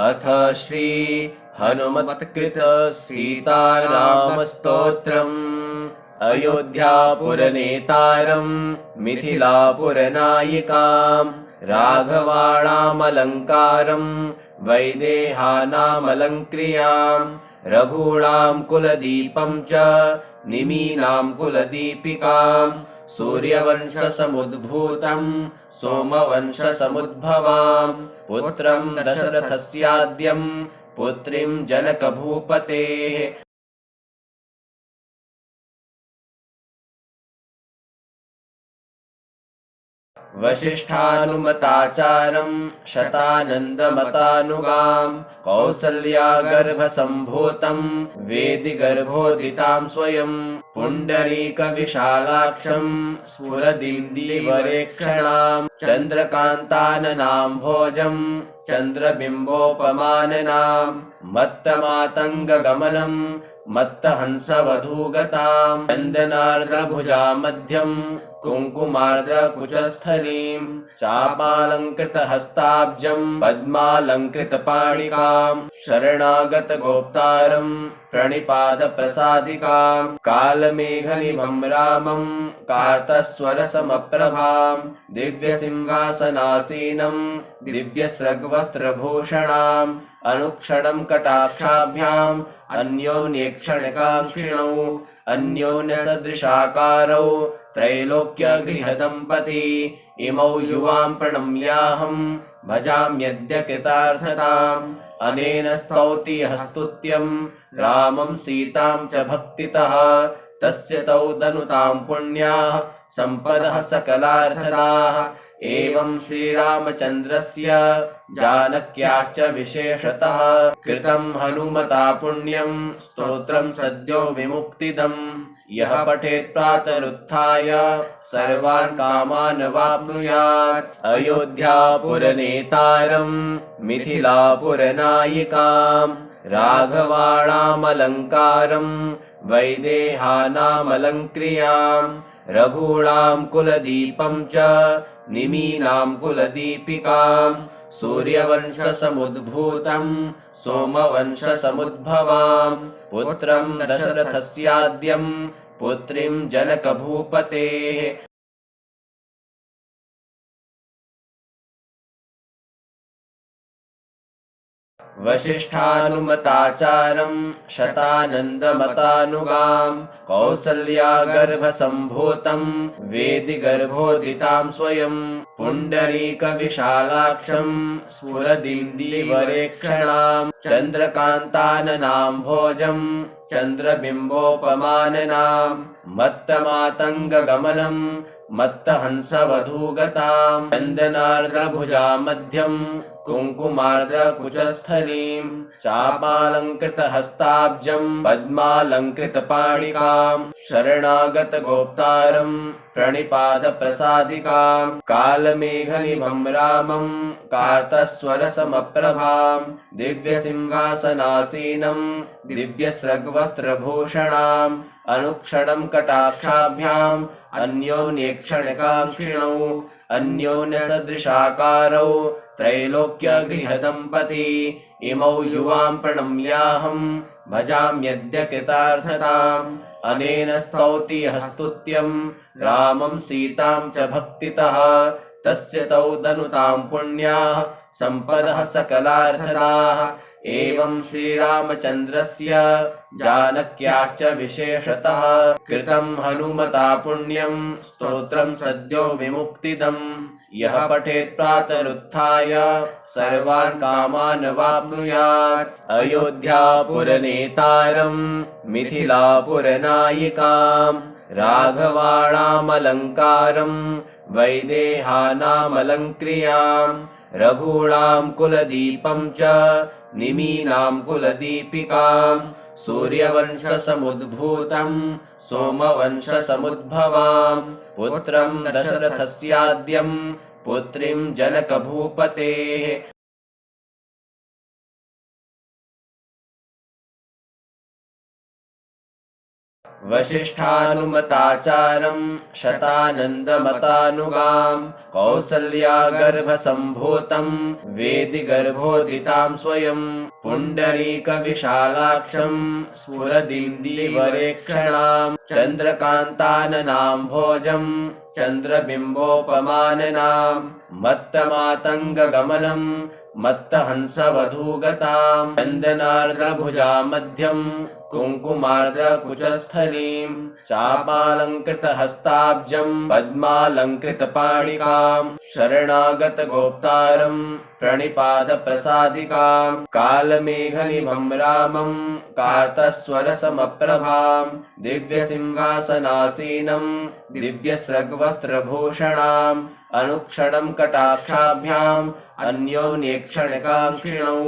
अथ श्री हनुमत्कृत सीतारामस्तोत्रम् अयोध्यापुरनेतारं मिथिलापुरनायिकां राघवाणामलङ्कारं वैदेहानामलङ्क्रियां रघूणां कुलदीपं च निमीनां कुलदीपिकां सूर्यवंशसमुद्भूतं सोमवंशसमुद्भवां पुत्रं दशरथस्याद्यं पुत्रीं जनकभूपतेः वसिष्ठानुमताचारं शतानन्दमतानुगां कौसल्यागर्भसम्भूतं वेदिगर्भोदितां स्वयं पुण्डरीकविशालाक्षं स्फुरदिन्दीवरेक्षणां चन्द्रकान्ताननां भोजं चन्द्रबिम्बोपमाननां मत्तमातङ्गगमनं मत्तहंसवधूगतां चन्दनार्द्रभुजा मध्यं कुङ्कुमार्द्रकुचस्थलीं चापालङ्कृतहस्ताब्जं पद्मालङ्कृतपाणिकां शरणागतगोप्तारं प्रणिपादप्रसादिकां कालमेघनिभं रामं कार्तस्वरसमप्रभां दिव्यसिंहासनासीनं दिव्यस्रग्वस्त्रभूषणाम् अनुक्षणं कटाक्षाभ्याम् अन्योन्येक्षणकाङ्क्षिणौ अन्योन्यसदृशाकारौ त्रैलोक्यगृहदम्पती इमौ युवां प्रणम्याहं भजाम्यद्य कृतार्थताम् अनेन स्तौति यः स्तुत्यं रामं सीतां च भक्तितः तस्य तौ दनुतां पुण्याः सम्पदः सकलार्थदाः एवं श्रीरामचन्द्रस्य जानक्याश्च विशेषतः कृतं हनुमता पुण्यं स्तोत्रं सद्यो विमुक्तिदम् यः पठेत् प्रातरुत्थाय सर्वान् कामान् वाप्नुयात् अयोध्यापुरनेतारं मिथिलापुरनायिकां राघवाणामलङ्कारं वैदेहानामलङ्क्रियां रघूणां कुलदीपं च निमीनां कुलदीपिकां सूर्यवंशसमुद्भूतं सोमवंशसमुद्भवां पुत्रं दशरथस्याद्यं पुत्रीं जनकभूपतेः वसिष्ठानुमताचारं शतानन्दमतानुगां कौसल्यागर्भसम्भूतं वेदिगर्भोदितां स्वयं पुण्डरीकविशालाक्षं स्फुरदिन्दीवरेक्षणां चन्द्रकान्ताननां भोजं चन्द्रबिम्बोपमाननां मत्तमातङ्गगमनं मत्तहंसवधूगतां चन्दनार्द्रभुजा मध्यं कुङ्कुमार्द्रकुचस्थलीं चापालङ्कृतहस्ताब्जं पद्मालङ्कृतपाणिकां शरणागतगोप्तारं प्रणिपादप्रसादिकां कालमेघनिभं रामं कार्तस्वरसमप्रभां दिव्यसिंहासनासीनं दिव्यस्रग्वस्त्रभूषणाम् अनुक्षणं कटाक्षाभ्याम् अन्योन्येक्षणकाङ्क्षिणौ अन्योन्यसदृशाकारौ त्रैलोक्यगृहदम्पती इमौ युवां प्रणम्याहं भजाम्यद्य कृतार्थताम् अनेन स्तौति यः स्तुत्यं रामं सीतां च भक्तितः तस्य तौ दनुतां पुण्याः सम्पदः सकलार्थदाः एवं श्रीरामचन्द्रस्य जानक्याश्च विशेषतः कृतं हनुमता पुण्यं स्तोत्रं सद्यो विमुक्तिदम् यः पठेत् प्रातरुत्थाय सर्वान् कामान् वाप्नुयात् अयोध्यापुरनेतारं मिथिलापुरनायिकां राघवाणामलङ्कारं वैदेहानामलङ्क्रियां रघूणां कुलदीपं च निमीनां कुलदीपिकां सूर्यवंशसमुद्भूतं सोमवंशसमुद्भवां पुत्रं दशरथस्याद्यं पुत्रीं जनकभूपतेः वसिष्ठानुमताचारम् शतानन्दमतानुगाम् कौसल्या गर्भसम्भूतम् वेदि गर्भोदितां स्वयम् पुण्डरीकविशालाक्षम् स्फुरदिन्दीवरेक्षणाम् चन्द्रकान्ताननाम् भोजम् चन्द्रबिम्बोपमाननाम् मत्तमातङ्गगमनम् मत्तहंसवधूगताम् चन्दनार्द्रभुजा मध्यम् कुङ्कुमार्द्रकुचस्थलीम् चापालङ्कृतहस्ताब्जम् पद्मालङ्कृतपाणिकाम् शरणागतगोप्तारम् प्रणिपादप्रसादिकाम् कालमेघनिभम् रामम् कार्तस्वरसमप्रभाम् दिव्यसिंहासनासीनम् दिव्यसृग्वस्त्रभूषणाम् अनुक्षणम् कटाक्षाभ्याम् अन्योन्येक्षणकाङ्क्षिणौ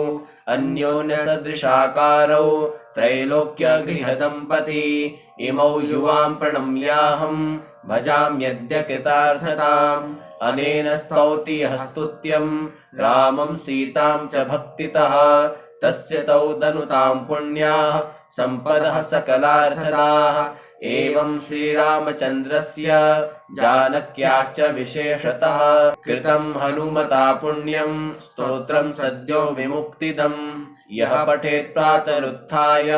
अन्योन्यसदृशाकारौ त्रैलोक्यगृहदम्पती इमौ युवां प्रणम्याहम् भजाम्यद्य कृतार्थताम् अनेन स्तौति यः स्तुत्यम् रामं सीतां च भक्तितः तस्य तौ दनुतां पुण्याः सम्पदः सकलार्थदाः एवं श्रीरामचन्द्रस्य जानक्याश्च विशेषतः कृतं हनुमता पुण्यं स्तोत्रं सद्यो विमुक्तिदम् यः पठेत् प्रातरुत्थाय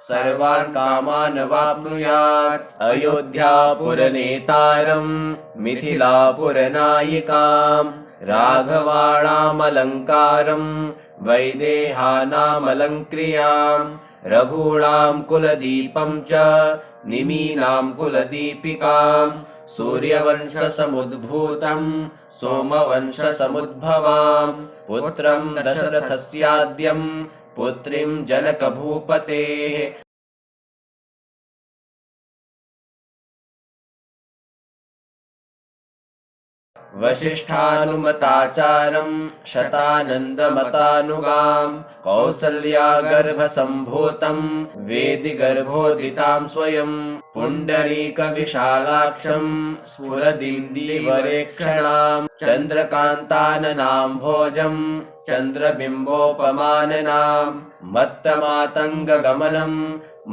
सर्वान् कामान् वाप्नुयात् अयोध्यापुरनेतारं मिथिलापुरनायिकां राघवाणामलङ्कारं वैदेहानामलङ्क्रियां रघूणां कुलदीपं च निमीनां कुलदीपिकां सूर्यवंशसमुद्भूतं सोमवंशसमुद्भवां पुत्रं दशरथस्याद्यं पुत्रीं जनकभूपतेः वसिष्ठानुमताचारम् शतानन्दमतानुगाम् कौसल्या गर्भसम्भूतम् वेदि गर्भोदितां स्वयम् पुण्डरीकविशालाक्षम् स्फुरदिन्दीवरेक्षणाम् चन्द्रकान्ताननाम् भोजम् चन्द्रबिम्बोपमाननाम् मत्तमातङ्गगमनम्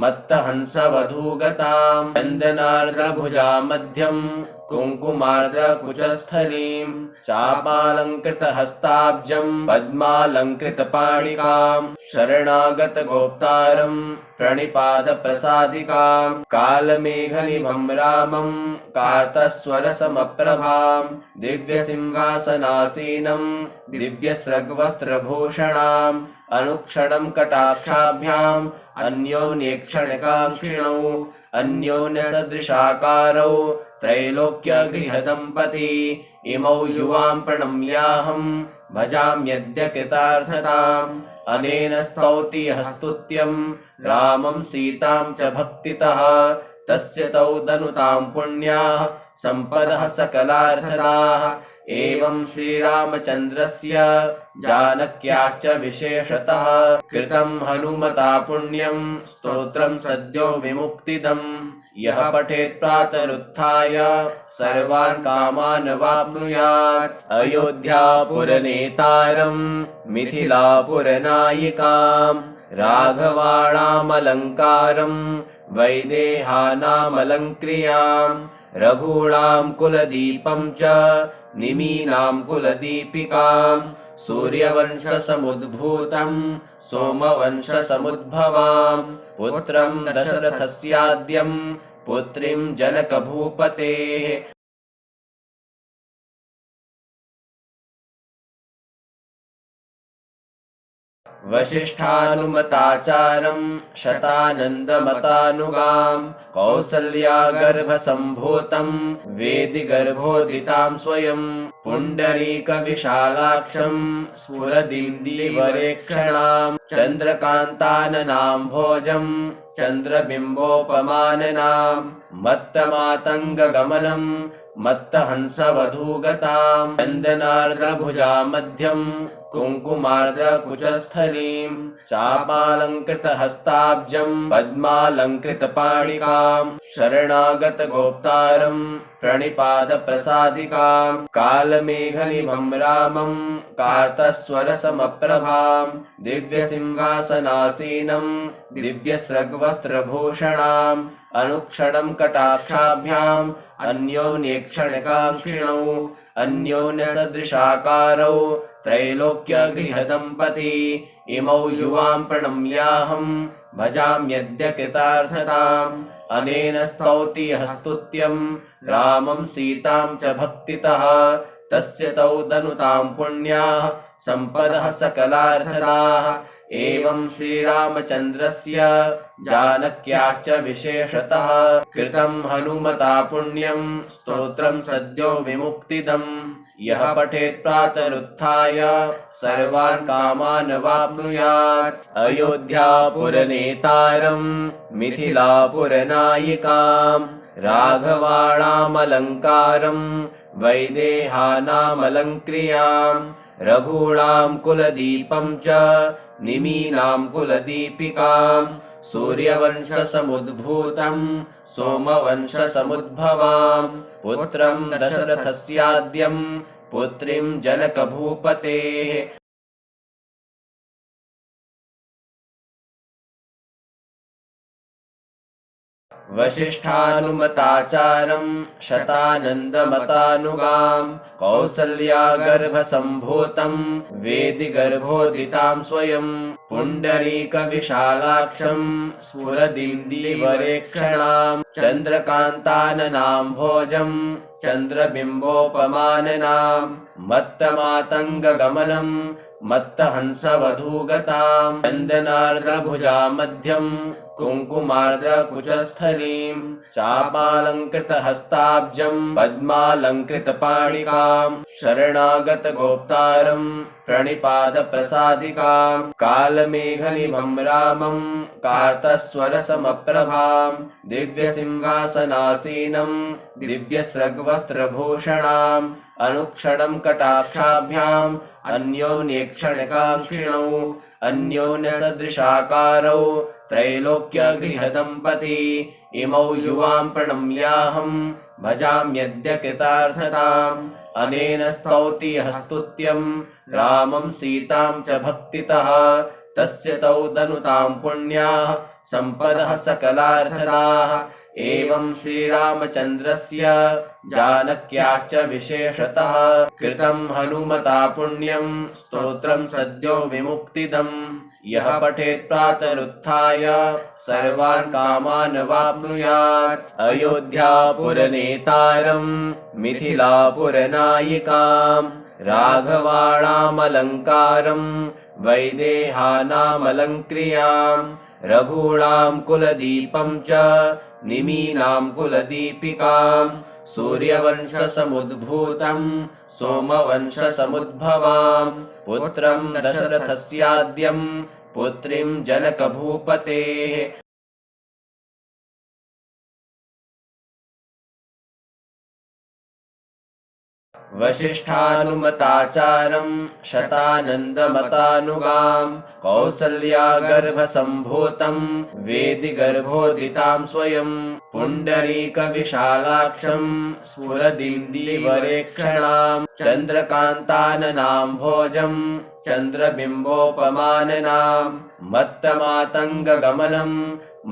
मत्तहंसवधूगताम् चन्दनार्द्रभुजा मध्यम् कुङ्कुमार्द्रकुचस्थलीम् चापालङ्कृतहस्ताब्जम् पद्मालङ्कृतपाणिकाम् शरणागतगोप्तारम् प्रणिपादप्रसादिकाम् कालमेघनिभम् रामम् कार्तस्वरसमप्रभाम् दिव्यसिंहासनासीनम् दिव्यसृग्वस्त्रभूषणाम् अनुक्षणम् कटाक्षाभ्याम् अन्योन्येक्षणकाङ्क्षिणौ अन्योन्यसदृशाकारौ त्रैलोक्यगृहदम्पती इमौ युवां प्रणम्याहम् भजाम्यद्य कृतार्थताम् अनेन स्तौति यः स्तुत्यम् रामं सीतां च भक्तितः तस्य तौ दनुतां पुण्याः सम्पदः सकलार्थदाः एवं श्रीरामचन्द्रस्य जानक्याश्च विशेषतः कृतं हनुमता पुण्यं स्तोत्रं सद्यो विमुक्तिदम् यः पठेत् प्रातरुत्थाय सर्वान् कामान् वाप्नुयात् अयोध्यापुरनेतारं मिथिलापुरनायिकां राघवाणामलङ्कारं वैदेहानामलङ्क्रियां रघूणां कुलदीपं च निमीनां कुलदीपिकां सूर्यवंशसमुद्भूतं सोमवंशसमुद्भवां पुत्रं दशरथस्याद्यं पुत्रीं जनकभूपतेः वसिष्ठानुमताचारं शतानन्दमतानुगां कौसल्या गर्भसम्भूतं वेदि गर्भोदितां स्वयं पुण्डरीकविशालाक्षं स्फुरदिन्दीवरेक्षणां चन्द्रकान्ताननां भोजं चन्द्रबिम्बोपमाननां मत्तमातङ्गगमनं मत्तहंसवधूगतां चन्दनार्द्रभुजा मध्यम् कुङ्कुमार्द्रकुचस्थलीं चापालङ्कृतहस्ताब्जं पद्मालङ्कृतपाणिकां शरणागतगोप्तारं प्रणिपादप्रसादिकां कालमेघनिभं रामं कार्तस्वरसमप्रभां दिव्यसिंहासनासीनं दिव्यसृग्वस्त्रभूषणाम् अनुक्षणं कटाक्षाभ्याम् अन्योन्येक्षणकाङ्क्षिणौ अन्योन्यसदृशाकारौ त्रैलोक्यगृहदम्पती इमौ युवां प्रणम्याहं भजाम्यद्य कृतार्थताम् अनेन स्तौति यः स्तुत्यं रामं सीतां च भक्तितः तस्य तौ दनुतां पुण्याः सम्पदः सकलार्थदाः एवं श्रीरामचन्द्रस्य जानक्याश्च विशेषतः कृतं हनुमता पुण्यं स्तोत्रं सद्यो विमुक्तिदम् यः पठेत् प्रातरुत्थाय सर्वान् कामान् वाप्नुयात् अयोध्यापुरनेतारं मिथिलापुरनायिकां राघवाणामलङ्कारं वैदेहानामलङ्क्रियां रघूणां कुलदीपं च निमीनां कुलदीपिकां सूर्यवंशसमुद्भूतं सोमवंशसमुद्भवां पुत्रं दशरथस्याद्यं पुत्रीं जनकभूपतेः वसिष्ठानुमताचारं शतानन्दमतानुगां कौसल्यागर्भसम्भूतं वेदिगर्भोदितां स्वयं पुण्डरीकविशालाक्षं स्फुरदिन्दीवरेक्षणां चन्द्रकान्ताननां भोजं चन्द्रबिम्बोपमाननां मत्तमातङ्गगमनं मत्तहंसवधूगतां चन्दनार्द्रभुजा मध्यं कुङ्कुमार्द्रकुचस्थलीं चापालङ्कृतहस्ताब्जं पद्मालङ्कृतपाणिकां शरणागतगोप्तारं प्रणिपादप्रसादिकां कालमेघनिभं रामं कार्तस्वरसमप्रभां दिव्यसिंहासनासीनं दिव्यसृग्वस्त्रभूषणाम् अनुक्षणं कटाक्षाभ्याम् अन्योन्येक्षणकाङ्क्षिणौ अन्योन्यसदृशाकारौ त्रैलोक्यगृहदम्पती इमौ युवां प्रणम्याहं भजाम्यद्य कृतार्थताम् अनेन स्तौति यः स्तुत्यं रामं सीतां च भक्तितः तस्य तौ दनुतां पुण्याः सम्पदः सकलार्थदाः एवं श्रीरामचन्द्रस्य जानक्याश्च विशेषतः कृतं हनुमता पुण्यं स्तोत्रं सद्यो विमुक्तिदम् यः पठेत् प्रातरुत्थाय सर्वान् कामान् वाप्नुयात् अयोध्यापुरनेतारं मिथिलापुरनायिकां राघवाणामलङ्कारं वैदेहानामलङ्क्रियां रघूणां कुलदीपं च निमीनां कुलदीपिकां सूर्यवंशसमुद्भूतं सोमवंशसमुद्भवां पुत्रं दशरथस्याद्यं पुत्रीं जनकभूपतेः वसिष्ठानुमताचारं शतानन्दमतानुगां कौसल्यागर्भसम्भूतं वेदिगर्भोदितां स्वयं पुण्डरीकविशालाक्षं स्फुरदिन्दीवरेक्षणां चन्द्रकान्ताननां भोजं चन्द्रबिम्बोपमाननां मत्तमातङ्गगमनं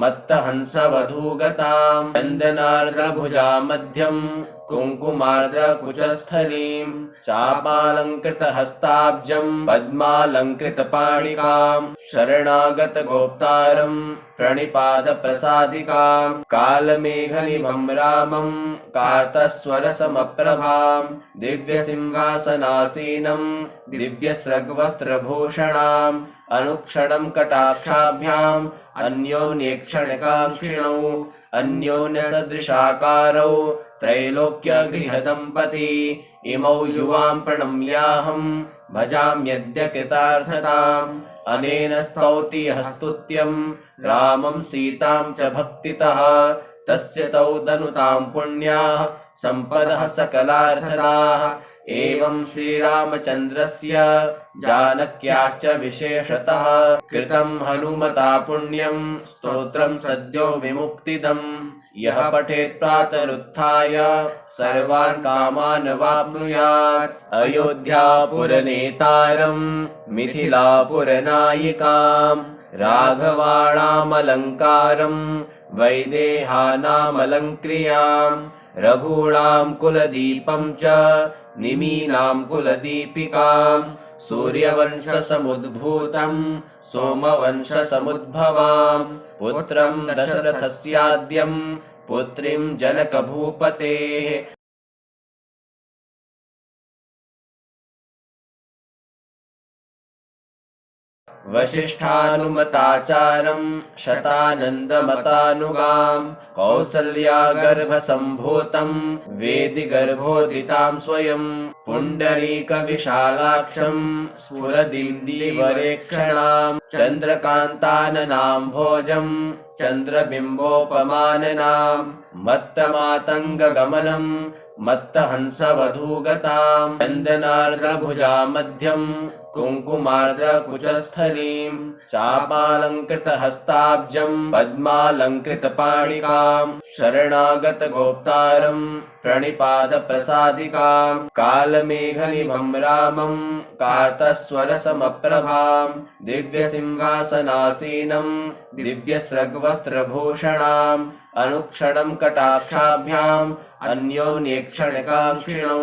मत्तहंसवधूगतां चन्दनार्द्रभुजा मध्यं कुङ्कुमार्द्रकुचस्थलीं चापालङ्कृतहस्ताब्जं पद्मालङ्कृतपाणिकां शरणागतगोप्तारं प्रणिपादप्रसादिकां कालमेघनिभं रामं कार्तस्वरसमप्रभां दिव्यसिंहासनासीनं दिव्यसृग्वस्त्रभूषणाम् अनुक्षणं कटाक्षाभ्याम् अन्योन्येक्षणकाङ्क्षिणौ अन्योन्यसदृशाकारौ त्रैलोक्यगृहदम्पती इमौ युवां प्रणम्याहं भजाम्यद्य कृतार्थताम् अनेन स्तौति यः स्तुत्यं रामं सीतां च भक्तितः तस्य तौ दनुतां पुण्याः सम्पदः सकलार्थदाः एवं श्रीरामचन्द्रस्य जानक्याश्च विशेषतः कृतं हनुमता पुण्यं स्तोत्रं सद्यो विमुक्तिदम् यः पठेत् प्रातरुत्थाय सर्वान् कामान् वाप्नुयात् अयोध्यापुरनेतारं मिथिलापुरनायिकां राघवाणामलङ्कारं वैदेहानामलङ्क्रियां रघूणां कुलदीपं च निमीनां कुलदीपिकां सूर्यवंशसमुद्भूतं सोमवंशसमुद्भवां पुत्रं दशरथस्याद्यं पुत्रीं जनकभूपतेः वसिष्ठानुमताचारं शतानन्दमतानुगां कौसल्यागर्भसम्भूतं वेदिगर्भोदितां स्वयं पुण्डरीकविशालाक्षं स्फुरदिन्दीवरेक्षणां चन्द्रकान्ताननां भोजं चन्द्रबिम्बोपमाननां मत्तमातङ्गगमनं मत्तहंसवधूगतां चन्दनार्द्रभुजा मध्यं कुङ्कुमार्द्रकुचस्थलीं चापालङ्कृतहस्ताब्जं पद्मालङ्कृतपाणिकां शरणागतगोप्तारं प्रणिपादप्रसादिकां कालमेघनिभं रामं कार्तस्वरसमप्रभां दिव्यसिंहासनासीनं दिव्यसृग्वस्त्रभूषणाम् अनुक्षणं कटाक्षाभ्याम् अन्योन्येक्षणकाङ्क्षिणौ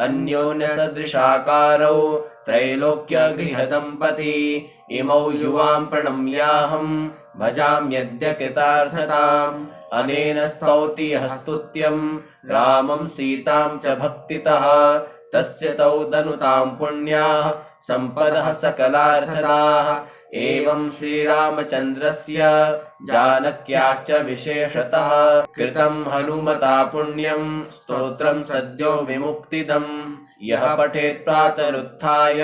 अन्योन्यसदृशाकारौ त्रैलोक्यगृहदम्पती इमौ युवां प्रणम्याहं भजाम्यद्य कृतार्थताम् अनेन स्तौति यः स्तुत्यं रामं सीतां च भक्तितः तस्य तौ दनुतां पुण्याः सम्पदः सकलार्थदाः एवं श्रीरामचन्द्रस्य जानक्याश्च विशेषतः कृतं हनुमता पुण्यं स्तोत्रं सद्यो विमुक्तिदम् यः पठेत् प्रातरुत्थाय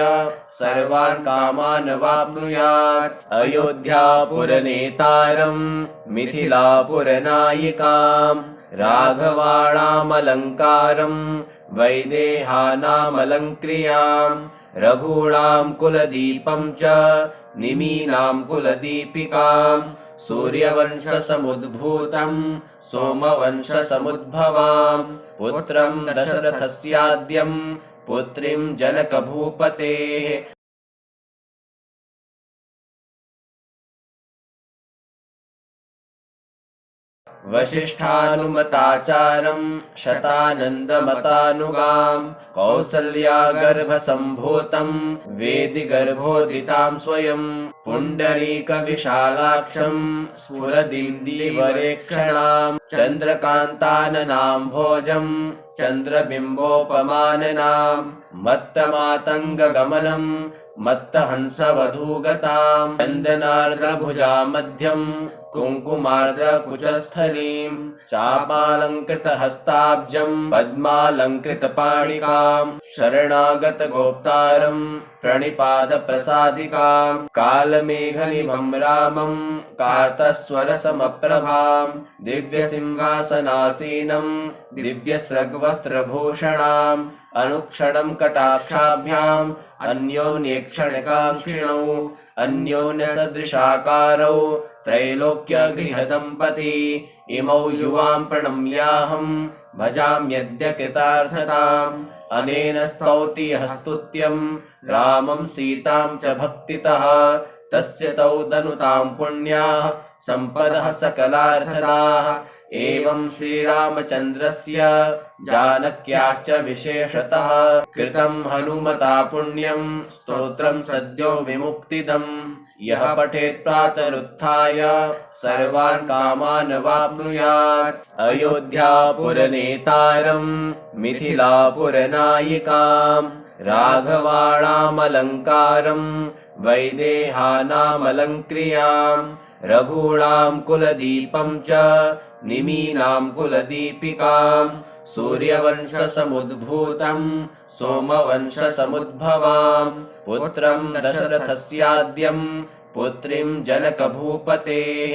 सर्वान् कामान् वाप्नुयात् अयोध्यापुरनेतारं मिथिलापुरनायिकां राघवाणामलङ्कारं वैदेहानामलङ्क्रियां रघूणां कुलदीपं च निमीनां कुलदीपिकां सूर्यवंशसमुद्भूतं सोमवंशसमुद्भवां पुत्रं दशरथस्याद्यं पुत्रीं जनकभूपतेः वसिष्ठानुमताचारं शतानन्दमतानुगां कौसल्यागर्भसम्भूतं वेदिगर्भोदितां स्वयं पुण्डरीकविशालाक्षं स्फुरदिन्दीवरेक्षणां चन्द्रकान्ताननां भोजं चन्द्रबिम्बोपमाननां मत्तमातङ्गगमनं मत्तहंसवधूगतां चन्दनार्द्रभुजा मध्यं कुङ्कुमार्द्रकुचस्थलीं चापालङ्कृतहस्ताब्जं पद्मालङ्कृतपाणिकां शरणागतगोप्तारं प्रणिपादप्रसादिकां कालमेघनिभं रामं कार्तस्वरसमप्रभां दिव्यसिंहासनासीनं दिव्यसृग्वस्त्रभूषणाम् अनुक्षणं कटाक्षाभ्याम् अन्योन्येक्षणकाङ्क्षिणौ अन्योन्यसदृशाकारौ त्रैलोक्यगृहदम्पती इमौ युवां प्रणम्याहं भजाम्यद्य कृतार्थताम् अनेन स्तौति यः स्तुत्यं रामं सीतां च भक्तितः तस्य तौ दनुतां पुण्याः सम्पदः सकलार्थदाः एवं श्रीरामचन्द्रस्य जानक्याश्च विशेषतः कृतं हनुमता पुण्यं स्तोत्रं सद्यो विमुक्तिदम् यः पठेत् प्रातरुत्थाय सर्वान् कामान् वाप्नुयात् अयोध्यापुरनेतारं मिथिलापुरनायिकां राघवाणामलङ्कारं वैदेहानामलङ्क्रियां रघूणां कुलदीपं च निमीनां कुलदीपिकां सूर्यवंशसमुद्भूतं सोमवंशसमुद्भवां पुत्रं दशरथस्याद्यं पुत्रीं जनकभूपतेः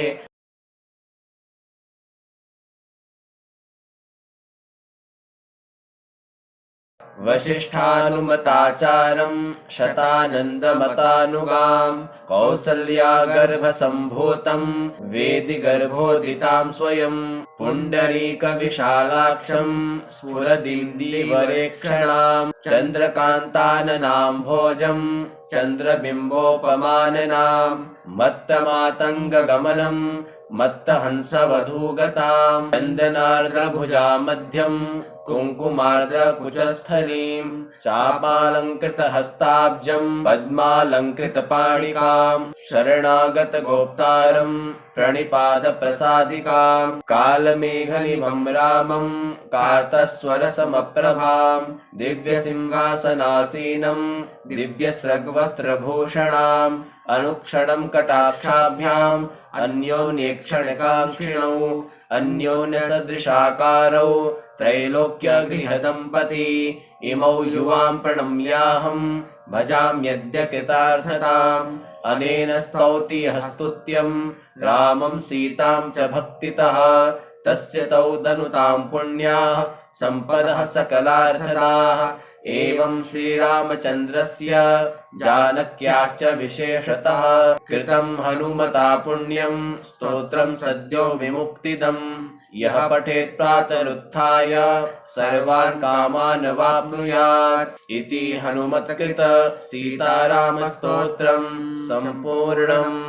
वसिष्ठानुमताचारम् शतानन्दमतानुगाम् कौसल्या गर्भसम्भूतम् वेदि गर्भोदितां स्वयम् पुण्डरीकविशालाक्षम् स्फुरदिन्दीवरेक्षणाम् चन्द्रकान्ताननाम् भोजम् चन्द्रबिम्बोपमाननाम् मत्तमातङ्गगमनम् मत्तहंसवधूगताम् चन्दनार्द्रभुजा मध्यम् कुङ्कुमार्द्रकुचस्थलीम् चापालङ्कृतहस्ताब्जम् पद्मालङ्कृतपाणिकाम् शरणागतगोप्तारम् प्रणिपादप्रसादिकाम् कालमेघनिभम् रामम् कार्तस्वरसमप्रभाम् दिव्यसिंहासनासीनम् दिव्यसृग्वस्त्रभूषणाम् अनुक्षणम् कटाक्षाभ्याम् अन्योन्येक्षणकाङ्क्षिणौ अन्योन्यसदृशाकारौ त्रैलोक्यगृहदम्पती इमौ युवां प्रणम्याहम् भजाम्यद्य कृतार्थताम् अनेन स्तौति यः स्तुत्यम् रामं सीतां च भक्तितः तस्य तौ दनुतां पुण्याः सम्पदः सकलार्थदाः एवं श्रीरामचन्द्रस्य जानक्याश्च विशेषतः कृतं हनुमता पुण्यं स्तोत्रं सद्यो विमुक्तिदम् यः पठेत् प्रातरुत्थाय सर्वान् कामान् वाप्नुयात् इति हनुमत्कृत सीतारामस्तोत्रं सम्पूर्णम्।